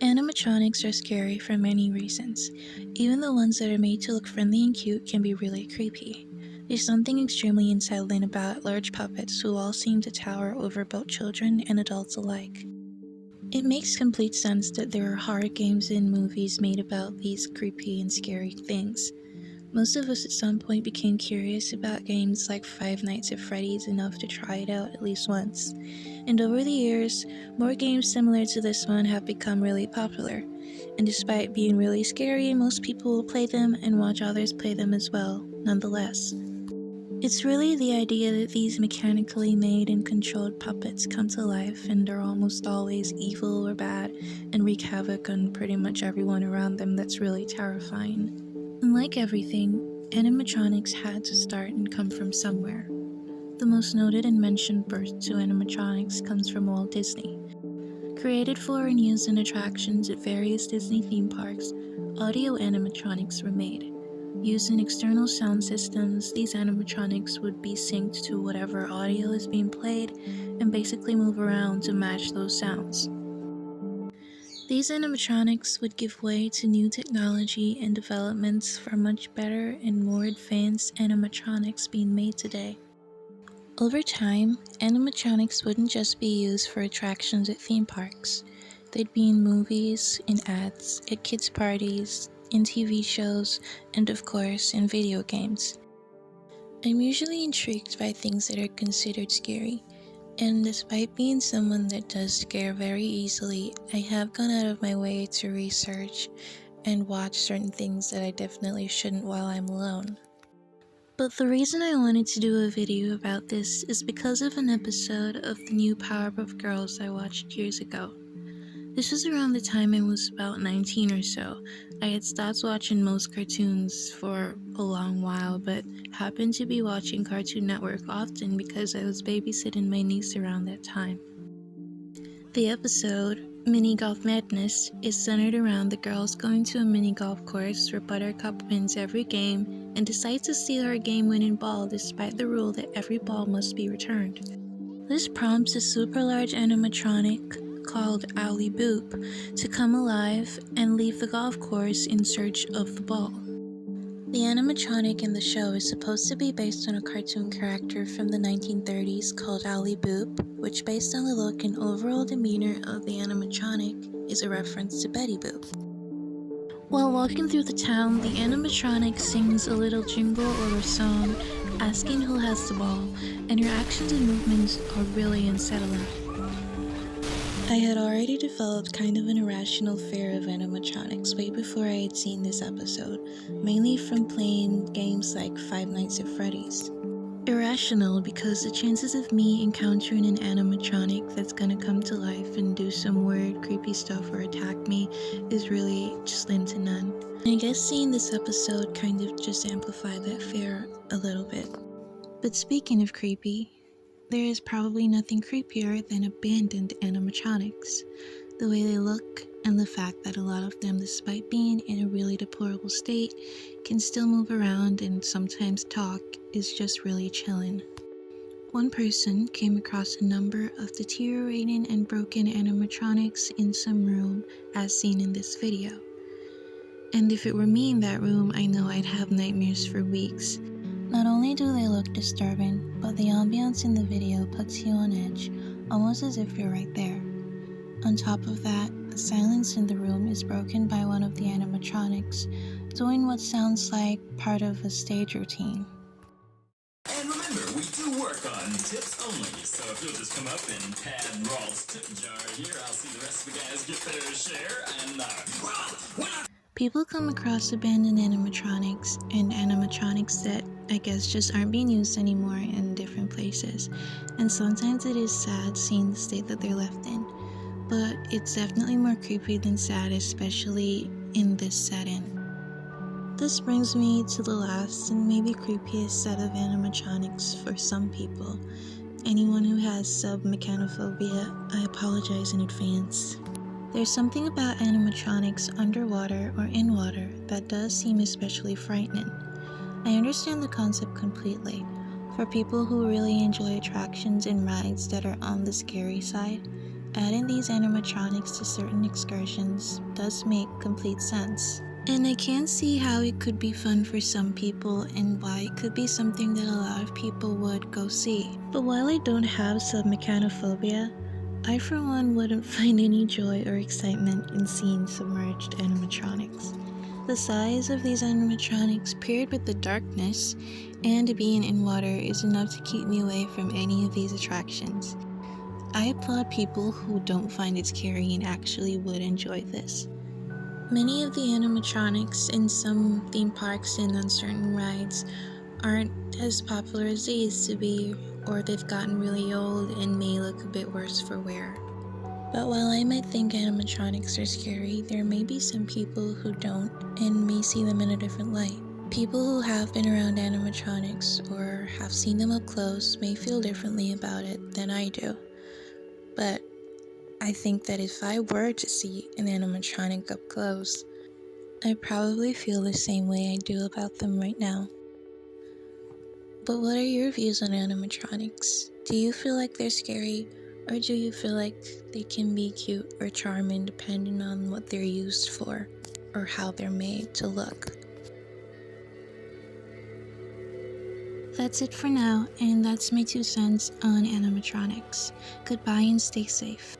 Animatronics are scary for many reasons. Even the ones that are made to look friendly and cute can be really creepy. There's something extremely unsettling about large puppets who all seem to tower over both children and adults alike. It makes complete sense that there are horror games and movies made about these creepy and scary things. Most of us at some point became curious about games like Five Nights at Freddy's enough to try it out at least once. And over the years, more games similar to this one have become really popular. And despite being really scary, most people will play them and watch others play them as well, nonetheless. It's really the idea that these mechanically made and controlled puppets come to life and are almost always evil or bad and wreak havoc on pretty much everyone around them that's really terrifying. And like everything, animatronics had to start and come from somewhere. The most noted and mentioned birth to animatronics comes from Walt Disney. Created for and used in attractions at various Disney theme parks, audio animatronics were made. Used in external sound systems, these animatronics would be synced to whatever audio is being played and basically move around to match those sounds. These animatronics would give way to new technology and developments for much better and more advanced animatronics being made today. Over time, animatronics wouldn't just be used for attractions at theme parks. They'd be in movies, in ads, at kids' parties, in TV shows, and of course, in video games. I'm usually intrigued by things that are considered scary. And despite being someone that does scare very easily, I have gone out of my way to research and watch certain things that I definitely shouldn't while I'm alone. But the reason I wanted to do a video about this is because of an episode of the new Powerpuff Girls I watched years ago. This was around the time I was about 19 or so. I had stopped watching most cartoons for a long while, but happened to be watching Cartoon Network often because I was babysitting my niece around that time. The episode, Mini Golf Madness, is centered around the girls going to a mini golf course where Buttercup wins every game and decides to steal her game-winning ball despite the rule that every ball must be returned. This prompts a super large animatronic called Owlie Boop to come alive and leave the golf course in search of the ball. The animatronic in the show is supposed to be based on a cartoon character from the 1930s called Owlie Boop, which based on the look and overall demeanor of the animatronic is a reference to Betty Boop. While walking through the town, the animatronic sings a little jingle or a song asking who has the ball, and her actions and movements are really unsettling. I had already developed kind of an irrational fear of animatronics way before I had seen this episode, mainly from playing games like Five Nights at Freddy's. Irrational because the chances of me encountering an animatronic that's gonna come to life and do some weird, creepy stuff or attack me is really just slim to none. And I guess seeing this episode kind of just amplified that fear a little bit. But speaking of creepy, there is probably nothing creepier than abandoned animatronics. The way they look and the fact that a lot of them, despite being in a really deplorable state, can still move around and sometimes talk is just really chilling. One person came across a number of deteriorating and broken animatronics in some room as seen in this video. And if it were me in that room, I know I'd have nightmares for weeks. Not only do they look disturbing, but the ambiance in the video puts you on edge, almost as if you're right there. On top of that, the silence in the room is broken by one of the animatronics, doing what sounds like part of a stage routine. And remember, we do work on tips only, so if you'll just come up and pad Rawl's tip jar here, I'll see the rest of the guys get their share, and People come across abandoned animatronics and animatronics that I guess just aren't being used anymore in different places, and sometimes it is sad seeing the state that they're left in, but it's definitely more creepy than sad, especially in this setting. This brings me to the last and maybe creepiest set of animatronics for some people. Anyone who has submechanophobia, I apologize in advance. There's something about animatronics underwater or in water that does seem especially frightening. I understand the concept completely. For people who really enjoy attractions and rides that are on the scary side, adding these animatronics to certain excursions does make complete sense. And I can see how it could be fun for some people and why it could be something that a lot of people would go see. But while I don't have submechanophobia, I for one wouldn't find any joy or excitement in seeing submerged animatronics. The size of these animatronics paired with the darkness and being in water is enough to keep me away from any of these attractions. I applaud people who don't find it scary and actually would enjoy this. Many of the animatronics in some theme parks and on certain rides aren't as popular as they used to be, or they've gotten really old and may look a bit worse for wear. But while I might think animatronics are scary, there may be some people who don't and may see them in a different light. People who have been around animatronics or have seen them up close may feel differently about it than I do. But I think that if I were to see an animatronic up close, I'd probably feel the same way I do about them right now. But what are your views on animatronics? Do you feel like they're scary, or do you feel like they can be cute or charming depending on what they're used for, or how they're made to look? That's it for now, and that's my 2 cents on animatronics. Goodbye and stay safe.